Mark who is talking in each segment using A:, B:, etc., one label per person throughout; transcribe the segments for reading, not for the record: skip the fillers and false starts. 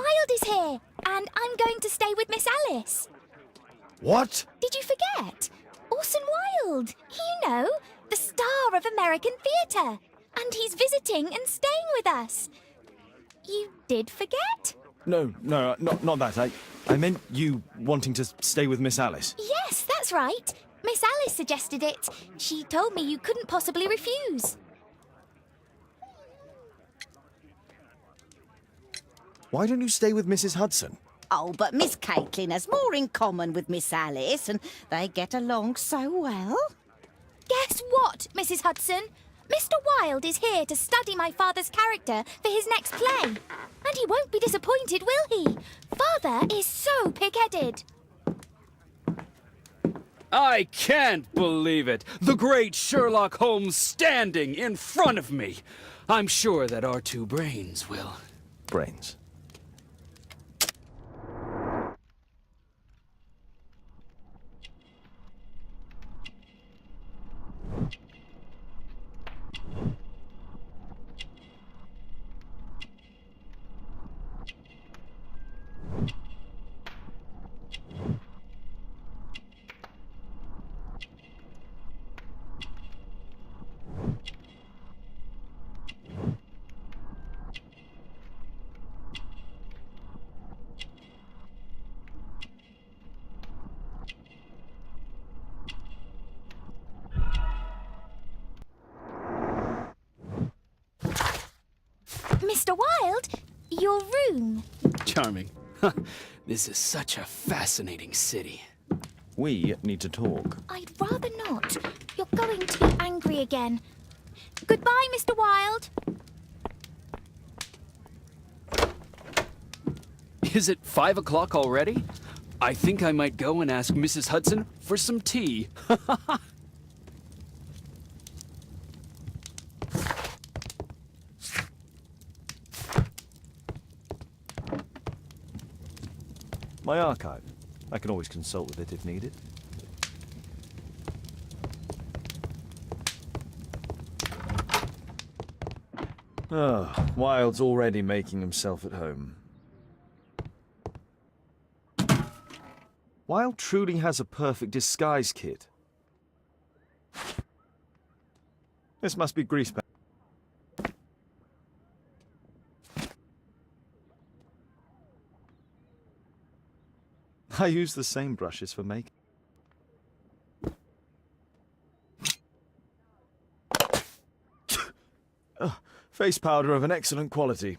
A: Wilde is here, and I'm going to stay with Miss Alice.
B: What?
A: Did you forget? Orson Wilde, you know, the star of American theatre. And he's visiting and staying with us. You did forget?
B: No, not that. I meant you wanting to stay with Miss Alice.
A: Yes, that's right. Miss Alice suggested it. She told me you couldn't possibly refuse.
B: Why don't you stay with Mrs. Hudson?
C: Oh, but Miss Caitlin has more in common with Miss Alice, and they get along so well.
A: Guess what, Mrs. Hudson? Mr. Wilde is here to study my father's character for his next play. And he won't be disappointed, will he? Father is so pig-headed.
D: I can't believe it! The great Sherlock Holmes standing in front of me! I'm sure that our two brains will...
B: Brains.
A: Mr. Wilde, your room.
D: Charming. This is such a fascinating city.
B: We need to talk.
A: I'd rather not. You're going to be angry again. Goodbye, Mr. Wilde.
D: Is it 5 o'clock already? I think I might go and ask Mrs. Hudson for some tea.
B: My archive. I can always consult with it if needed. Oh, Wilde's already making himself at home. Wilde truly has a perfect disguise kit. This must be greasepaint. I use the same brushes for making. Face powder of an excellent quality.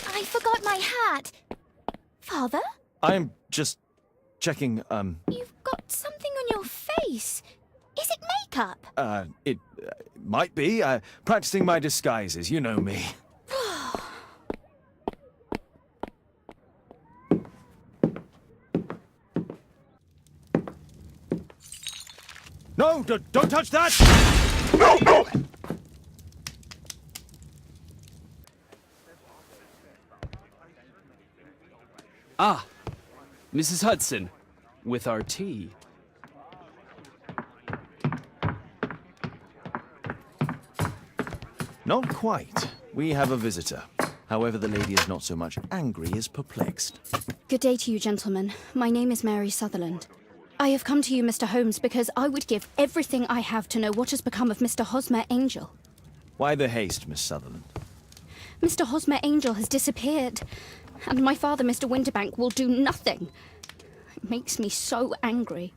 A: I forgot my hat. Father?
B: I am just checking,
A: You've got something on your face. Is it makeup?
B: It might be. Practicing my disguises, you know me. No, don't touch that! No!
D: Ah, Mrs. Hudson, with our tea.
B: Not quite. We have a visitor. However, the lady is not so much angry as perplexed.
E: Good day to you, gentlemen. My name is Mary Sutherland. I have come to you, Mr. Holmes, because I would give everything I have to know what has become of Mr. Hosmer Angel.
B: Why the haste, Miss Sutherland?
E: Mr. Hosmer Angel has disappeared, and my father, Mr. Winterbank, will do nothing. It makes me so angry.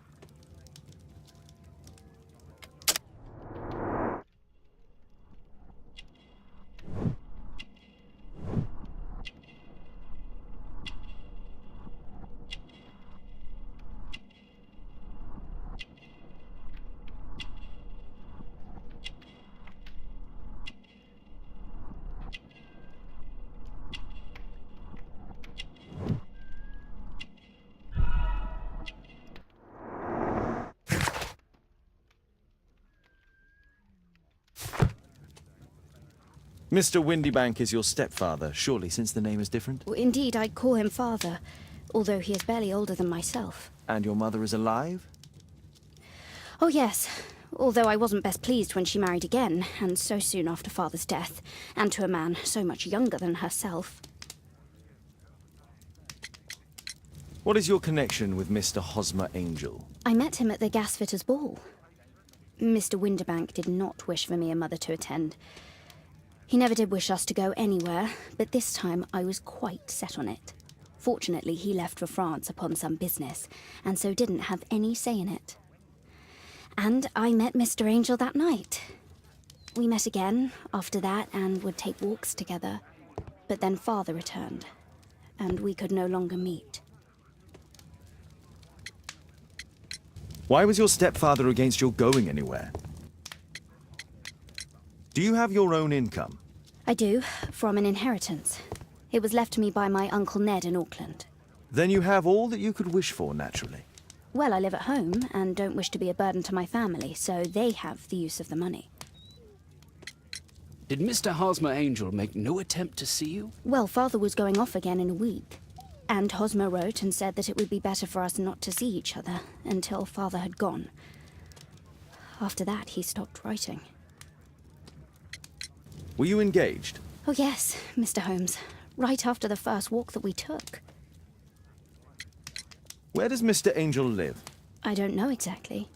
B: Mr. Windybank is your stepfather, surely, since the name is different?
E: Indeed, I call him father, although he is barely older than myself.
B: And your mother is alive?
E: Oh yes, although I wasn't best pleased when she married again, and so soon after Father's death, and to a man so much younger than herself.
B: What is your connection with Mr. Hosmer Angel?
E: I met him at the gasfitter's ball. Mr. Winterbank did not wish for me and Mother to attend. He never did wish us to go anywhere, but this time I was quite set on it. Fortunately, he left for France upon some business, and so didn't have any say in it. And I met Mr. Angel that night. We met again after that and would take walks together. But then Father returned, and we could no longer meet.
B: Why was your stepfather against your going anywhere? Do you have your own income?
E: I do, from an inheritance. It was left to me by my Uncle Ned in Auckland.
B: Then you have all that you could wish for, naturally.
E: Well, I live at home and don't wish to be a burden to my family, so they have the use of the money.
D: Did Mr. Hosmer Angel make no attempt to see you?
E: Well, Father was going off again in a week. And Hosmer wrote and said that it would be better for us not to see each other until Father had gone. After that, he stopped writing.
B: Were you engaged?
E: Oh yes, Mr. Holmes. Right after the first walk that we took.
B: Where does Mr. Angel live?
E: I don't know exactly.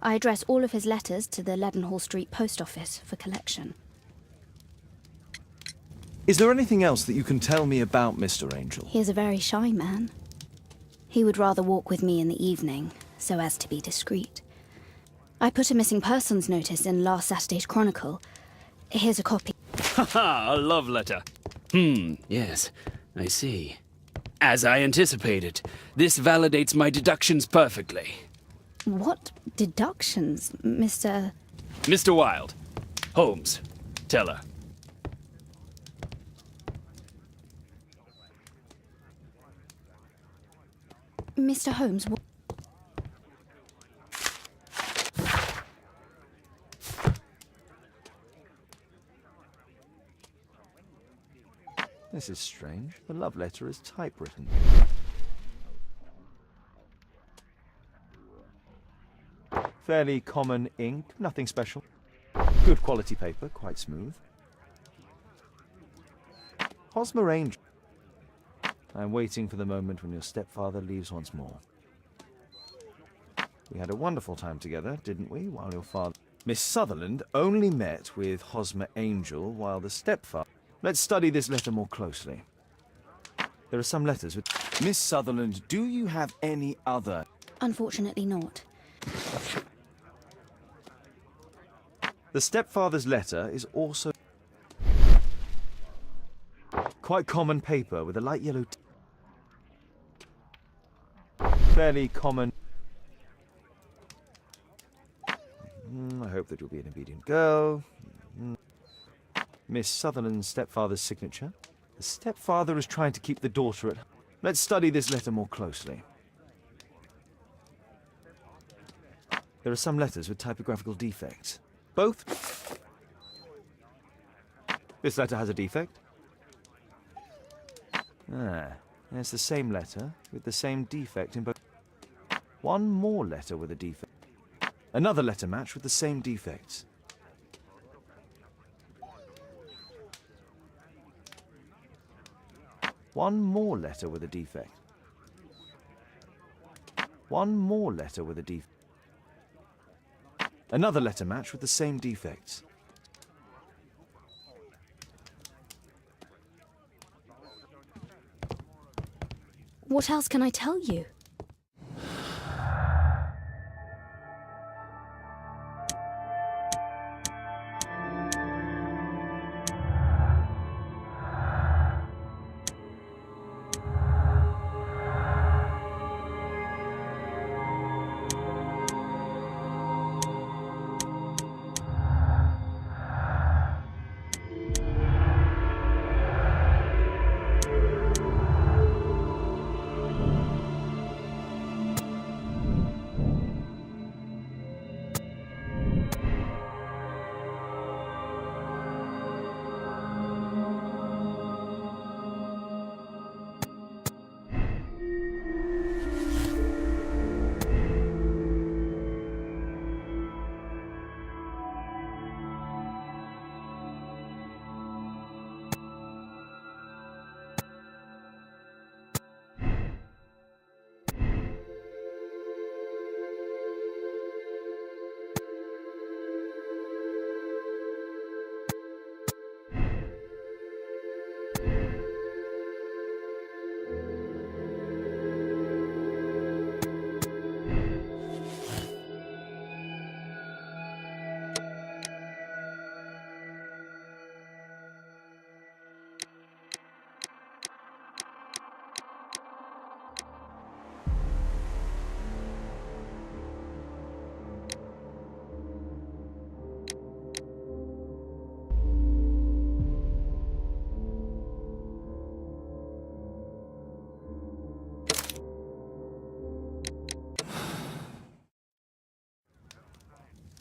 E: I address all of his letters to the Leadenhall Street post office for collection.
B: Is there anything else that you can tell me about Mr. Angel?
E: He is a very shy man. He would rather walk with me in the evening, so as to be discreet. I put a missing persons notice in last Saturday's Chronicle. Here's a copy.
D: Haha, a love letter. Yes, I see. As I anticipated, this validates my deductions perfectly.
E: What deductions, Mr.
D: Mr. Wilde. Holmes. Tell her.
E: Mr. Holmes,
B: This is strange. The love letter is typewritten. Fairly common ink, nothing special. Good quality paper, quite smooth. Hosmer Angel. I'm waiting for the moment when your stepfather leaves once more. We had a wonderful time together, didn't we, while your father... Miss Sutherland only met with Hosmer Angel while the stepfather... Let's study this letter more closely. There are some letters with... Miss Sutherland, do you have any other...
E: Unfortunately not.
B: The stepfather's letter is also... Quite common paper with a light yellow... Fairly common... I hope that you'll be an obedient girl. Miss Sutherland's stepfather's signature. The stepfather is trying to keep the daughter at... Let's study this letter more closely. There are some letters with typographical defects. Both... This letter has a defect. There's the same letter with the same defect in both... One more letter with a defect. Another letter match with the same defects. One more letter with a defect. One more letter with a defect. Another letter match with the same defects.
E: What else can I tell you?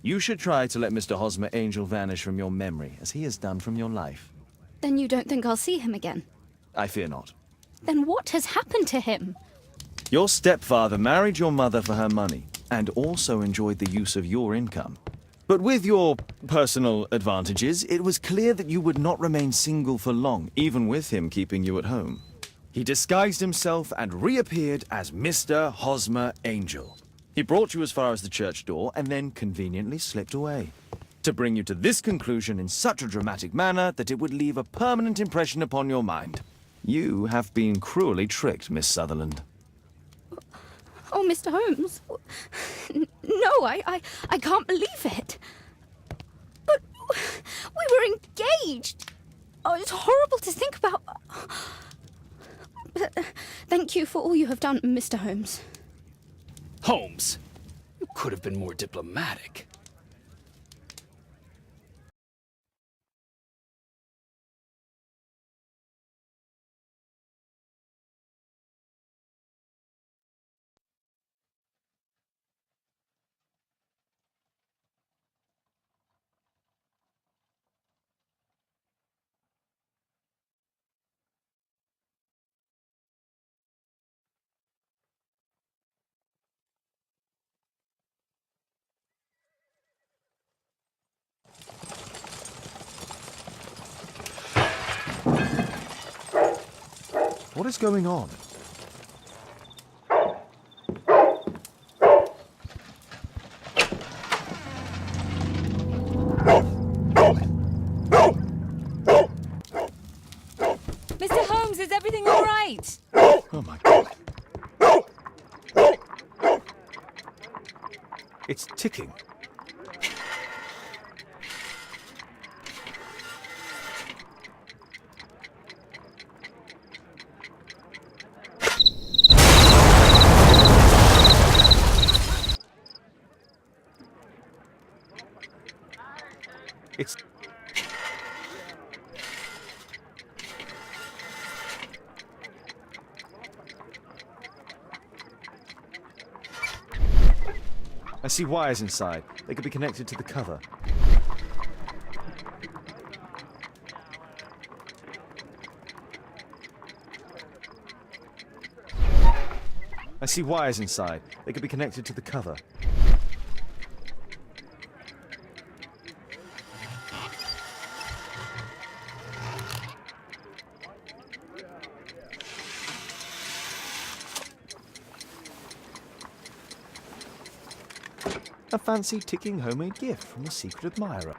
B: You should try to let Mr. Hosmer Angel vanish from your memory, as he has done from your life.
E: Then you don't think I'll see him again?
B: I fear not.
E: Then what has happened to him?
B: Your stepfather married your mother for her money, and also enjoyed the use of your income. But with your personal advantages, it was clear that you would not remain single for long, even with him keeping you at home. He disguised himself and reappeared as Mr. Hosmer Angel. He brought you as far as the church door and then conveniently slipped away. To bring you to this conclusion in such a dramatic manner that it would leave a permanent impression upon your mind. You have been cruelly tricked, Miss Sutherland.
E: Oh, Mr. Holmes. No, I can't believe it. But we were engaged. Oh, it's horrible to think about. But, thank you for all you have done, Mr. Holmes.
D: Holmes, you could have been more diplomatic.
B: What is going on?
F: Mr. Holmes, is everything all right?
B: Oh my God. It's ticking. It's... I see wires inside. They could be connected to the cover. I see wires inside. They could be connected to the cover. A fancy ticking homemade gift from a secret admirer.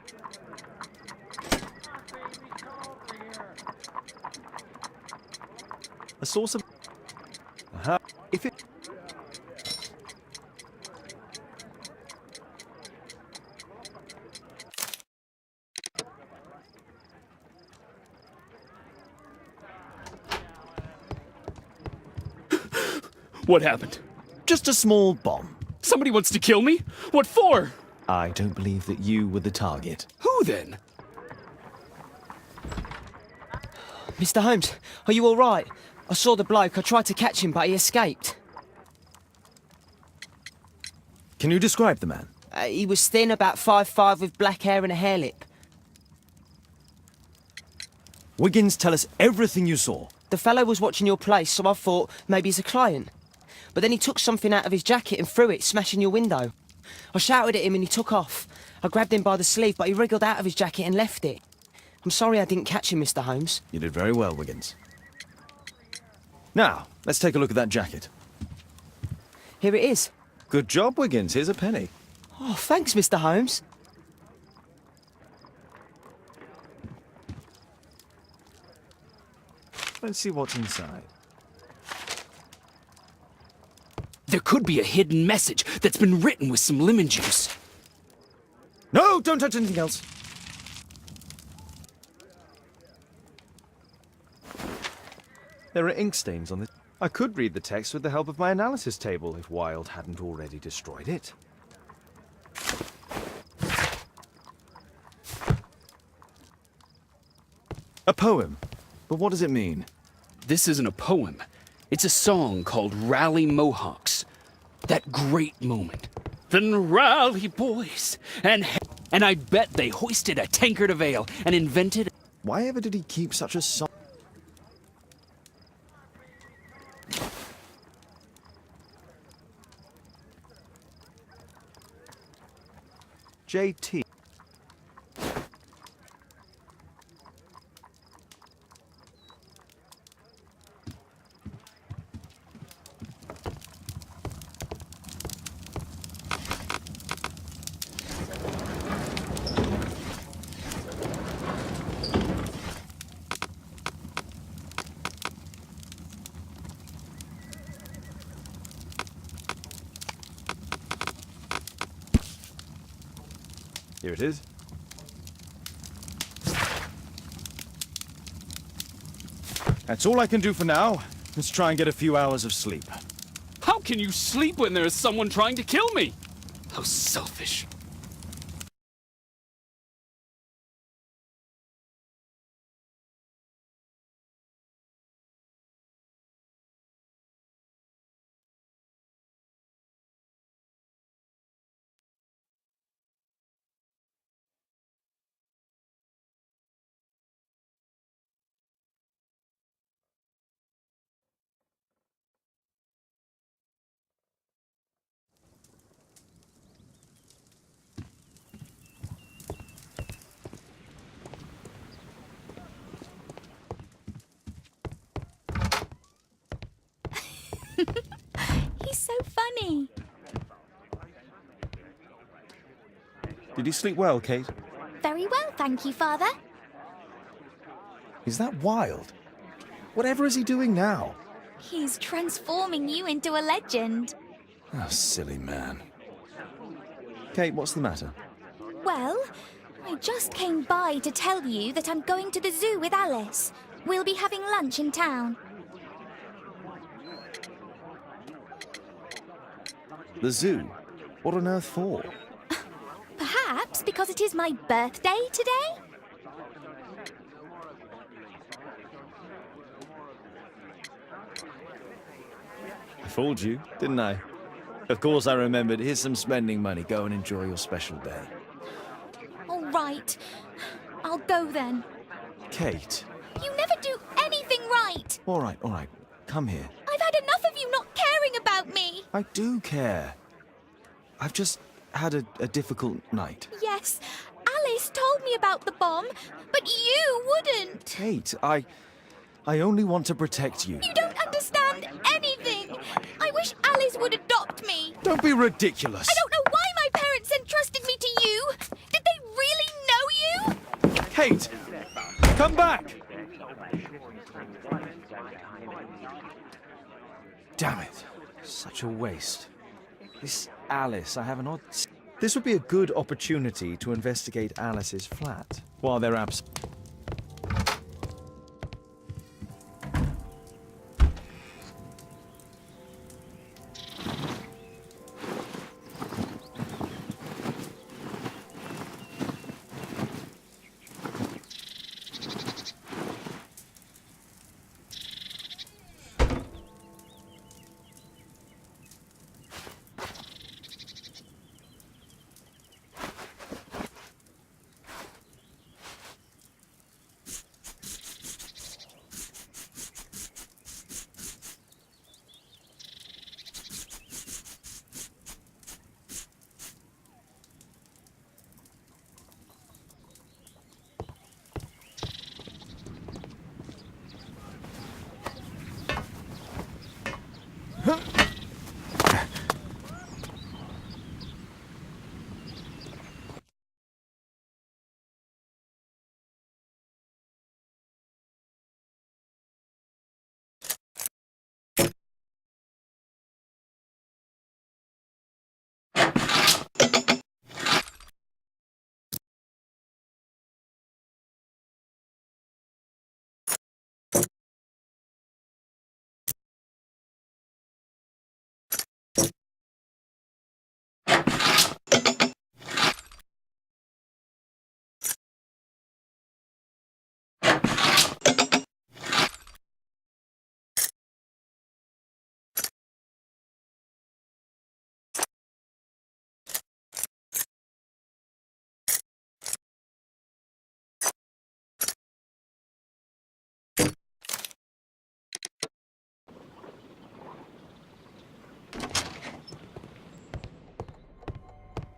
B: A source of... Aha. If it...
D: What happened?
B: Just a small bomb.
D: Somebody wants to kill me? What for?
B: I don't believe that you were the target.
D: Who then?
G: Mr. Holmes, are you all right? I saw the bloke. I tried to catch him, but he escaped.
B: Can you describe the man?
G: He was thin, about 5'5", with black hair and a hair lip.
B: Wiggins, tell us everything you saw.
G: The fellow was watching your place, so I thought maybe he's a client. But then he took something out of his jacket and threw it, smashing your window. I shouted at him and he took off. I grabbed him by the sleeve, but he wriggled out of his jacket and left it. I'm sorry I didn't catch him, Mr. Holmes.
B: You did very well, Wiggins. Now, let's take a look at that jacket.
G: Here it is.
B: Good job, Wiggins. Here's a penny.
G: Oh, thanks, Mr. Holmes.
B: Let's see what's inside.
D: There could be a hidden message that's been written with some lemon juice.
B: No, don't touch anything else. There are ink stains on this. I could read the text with the help of my analysis table if Wilde hadn't already destroyed it. A poem. But what does it mean?
D: This isn't a poem. It's a song called Rally Mohawks. That great moment. Then rally, boys, and I bet they hoisted a tankard of ale and invented.
B: Why ever did he keep such a song? JT. Here it is. That's all I can do for now. Let's try and get a few hours of sleep.
D: How can you sleep when there is someone trying to kill me? How selfish.
A: He's so funny.
B: Did you sleep well, Kate?
A: Very well, thank you, Father.
B: Is that Wild? Whatever is he doing now?
A: He's transforming you into a legend.
B: Oh, silly man. Kate, what's the matter?
A: Well, I just came by to tell you that I'm going to the zoo with Alice. We'll be having lunch in town.
B: The zoo? What on earth for?
A: Perhaps because it is my birthday today?
B: I fooled you, didn't I? Of course I remembered. Here's some spending money. Go and enjoy your special day.
A: All right. I'll go then.
B: Kate.
A: You never do anything right.
B: All right. Come here.
A: I've had enough of you not caring about me.
B: I do care. I've just had a difficult night.
A: Yes, Alice told me about the bomb, but you wouldn't.
B: Kate, I only want to protect you.
A: You don't understand anything. I wish Alice would adopt me.
B: Don't be ridiculous.
A: I don't know why my parents entrusted me to you. Did they really know you?
B: Kate, come back. Damn it. Such a waste. This Alice, I have an odd... This would be a good opportunity to investigate Alice's flat while they're absent.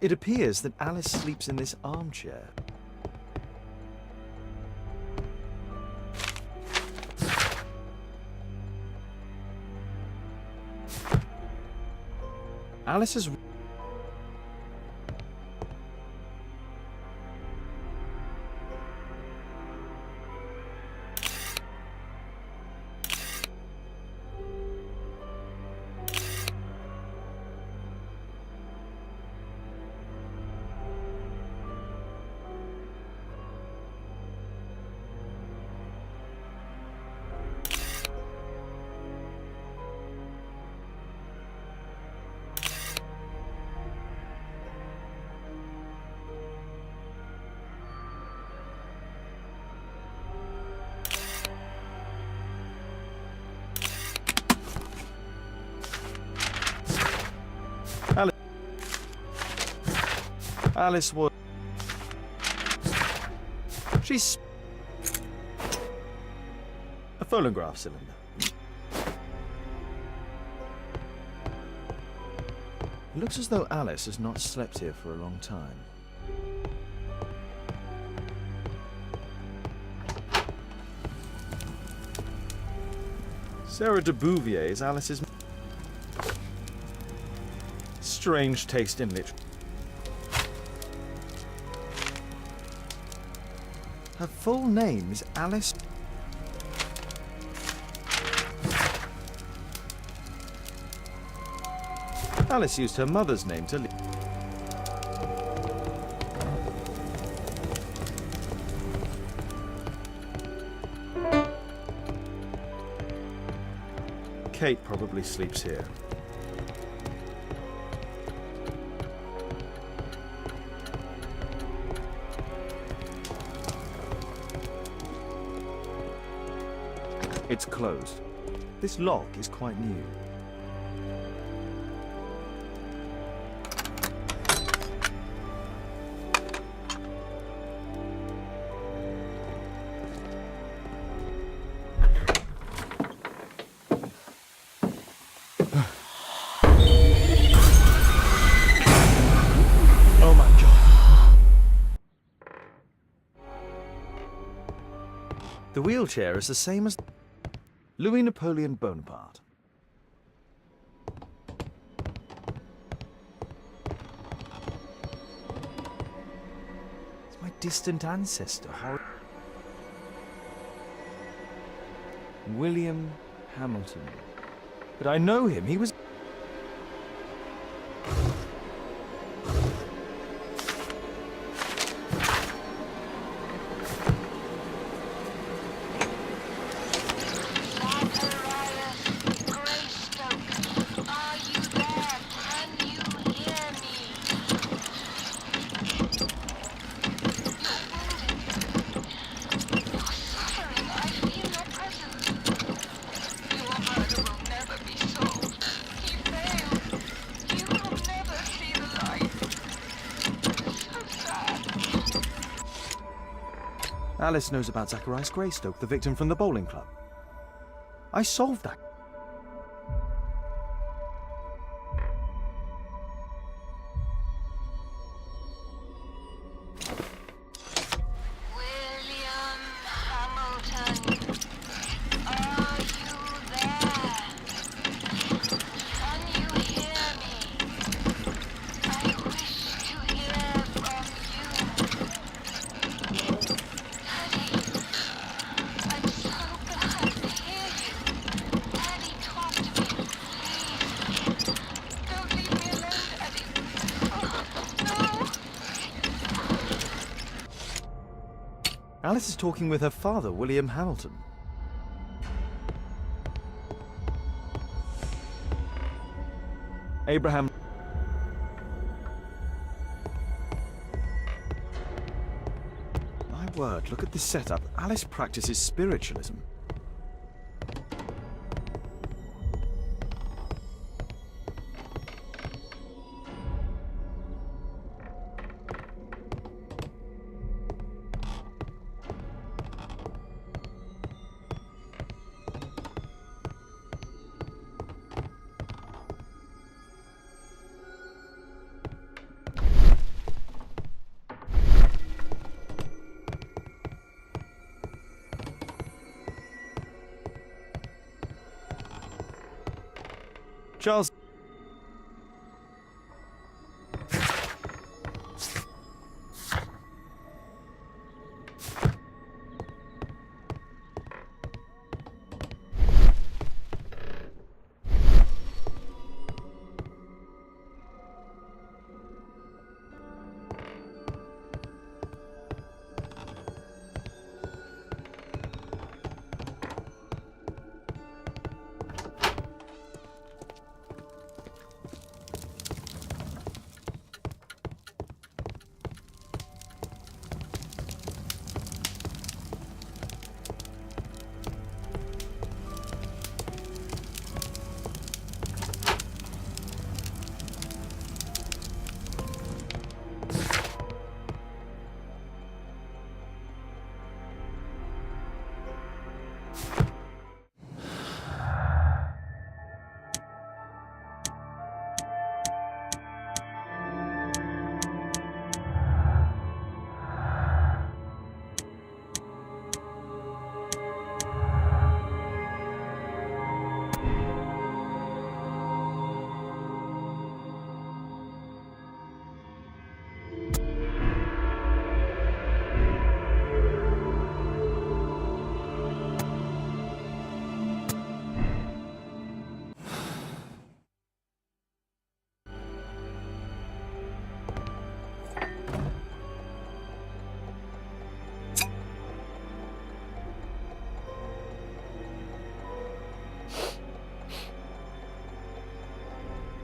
B: It appears that Alice sleeps in this armchair. Alice's... Alice was... She's... a phonograph cylinder. It looks as though Alice has not slept here for a long time. Sarah de Bouvier is Alice's... Strange taste in literature. Her full name is Alice... Alice used her mother's name to... Kate probably sleeps here. It's closed. This lock is quite new. Oh my God. The wheelchair is the same as Louis Napoleon Bonaparte. It's my distant ancestor, William Hamilton. But I know him, he was... Alice knows about Zacharias Greystoke, the victim from the bowling club. I solved that.
H: William Hamilton, are you there? Can you hear me? I wish to hear from you. I'm so glad to hear you. Daddy, talk to me, please. Don't leave me alone, Daddy. Oh, no.
B: Alice is talking with her father, William Hamilton. Abraham... My word, look at this setup. Alice practices spiritualism.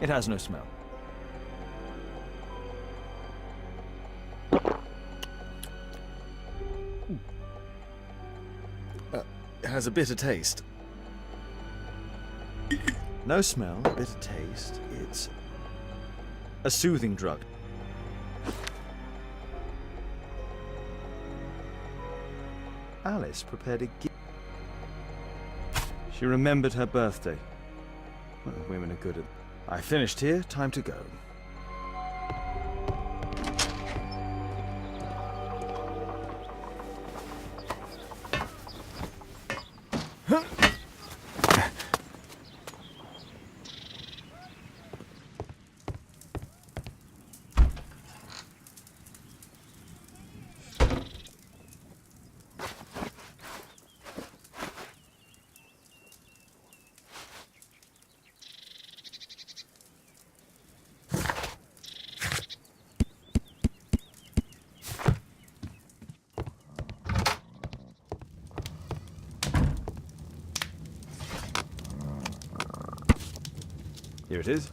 B: It has no smell.
I: It has a bitter taste.
B: No smell, bitter taste. It's a soothing drug. Alice prepared a gift. She remembered her birthday. Well, women are good at... I finished here, time to go. Here it is.